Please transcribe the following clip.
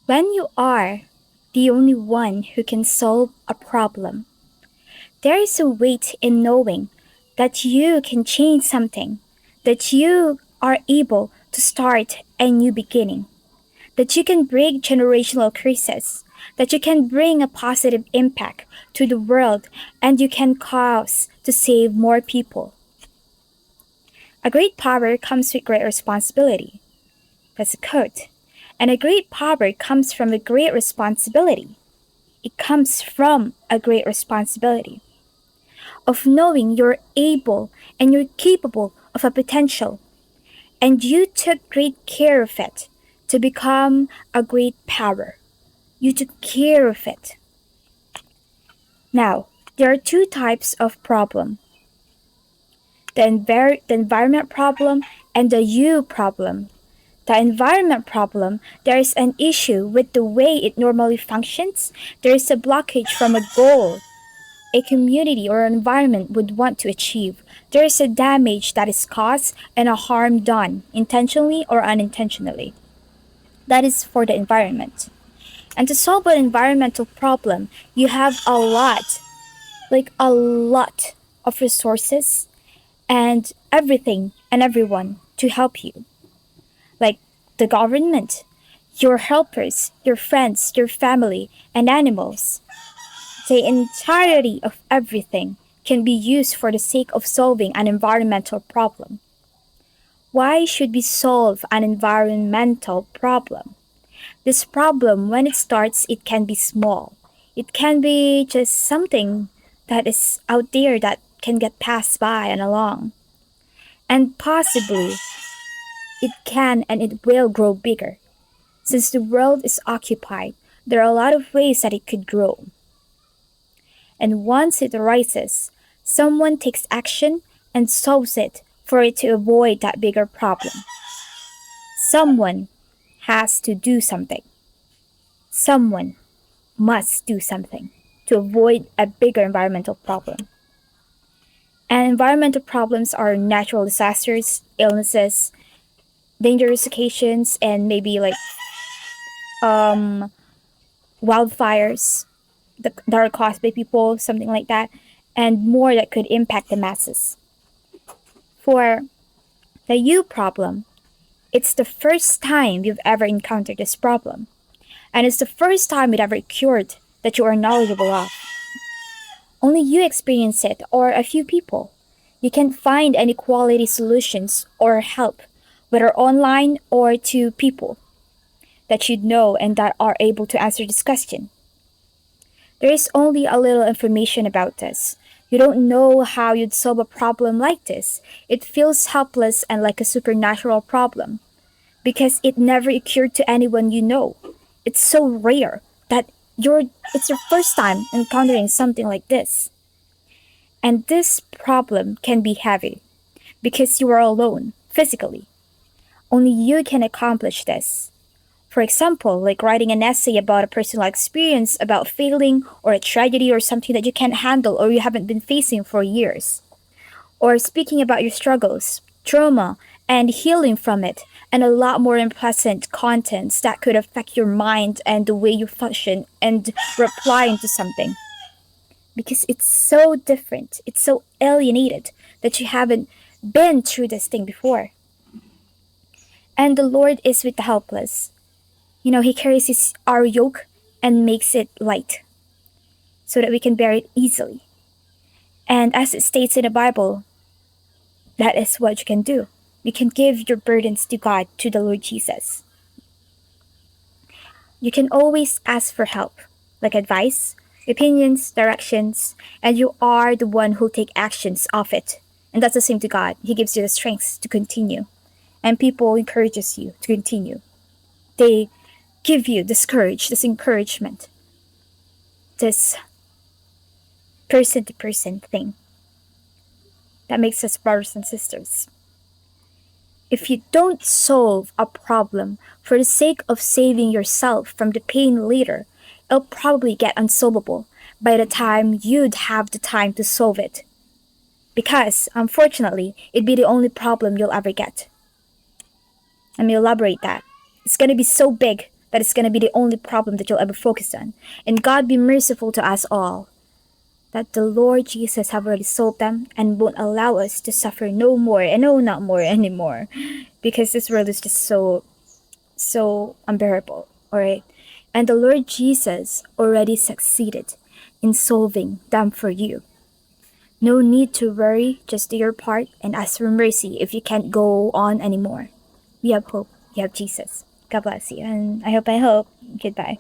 When you are the only one who can solve a problem, there is a weight in knowing that you can change something, that you are able to start a new beginning, that you can break generational curses, that you can bring a positive impact to the world, and you can cause to save more people. A great power comes with great responsibility. That's a quote. And a great power comes from a great responsibility. It comes from a great responsibility of knowing you're able and you're capable of a potential, and you took great care of it to become a great power. You took care of it. Now, there are two types of problem: the environment problem and the you problem. The environment problem, there is an issue with the way it normally functions. There is a blockage from a goal a community or an environment would want to achieve. There is a damage that is caused and a harm done, intentionally or unintentionally. That is for the environment. And to solve an environmental problem, you have a lot of resources and everything and everyone to help you. Like the government, your helpers, your friends, your family, and animals. The entirety of everything can be used for the sake of solving an environmental problem. Why should we solve an environmental problem? This problem, when it starts, it can be small. It can be just something that is out there that can get passed by and along. And possibly, it can and it will grow bigger. Since the world is occupied, there are a lot of ways that it could grow. And once it arises, someone takes action and solves it for it to avoid that bigger problem. Someone has to do something. Someone must do something to avoid a bigger environmental problem. And environmental problems are natural disasters, illnesses, dangerous occasions, and maybe um, wildfires that are caused by people, something like that, and more that could impact the masses. For the you problem, it's the first time you've ever encountered this problem, and it's the first time it ever occurred that you are knowledgeable of. Only you experience it, or a few people. You can't find any quality solutions or help, whether online or to people that you'd know and that are able to answer this question. There is only a little information about this. You don't know how you'd solve a problem like this. It feels helpless and like a supernatural problem because it never occurred to anyone you know. It's so rare that it's your first time encountering something like this. And this problem can be heavy because you are alone physically. Only you can accomplish this. For example, like writing an essay about a personal experience about failing or a tragedy or something that you can't handle or you haven't been facing for years. Or speaking about your struggles, trauma, and healing from it, and a lot more unpleasant contents that could affect your mind and the way you function and reply into something. Because it's so different, it's so alienated that you haven't been through this thing before. And the Lord is with the helpless. He carries our yoke and makes it light so that we can bear it easily. And as it states in the Bible, that is what you can do. You can give your burdens to God, to the Lord Jesus. You can always ask for help, like advice, opinions, directions, and you are the one who'll take actions of it. And that's the same to God. He gives you the strength to continue. And people encourages you to continue. They give you this courage, this encouragement, this person to person thing that makes us brothers and sisters. If you don't solve a problem for the sake of saving yourself from the pain later, it'll probably get unsolvable by the time you'd have the time to solve it. Because, unfortunately, it'd be the only problem you'll ever get. Let me elaborate that. It's gonna be so big that is going to be the only problem that you'll ever focus on. And God be merciful to us all, that the Lord Jesus have already solved them and won't allow us to suffer no more, and no, not more anymore, because this world is just so unbearable. All right. And the Lord Jesus already succeeded in solving them for you. No need to worry, just do your part and ask for mercy if you can't go on anymore. We have hope. We have Jesus. God bless you. And I hope. Goodbye.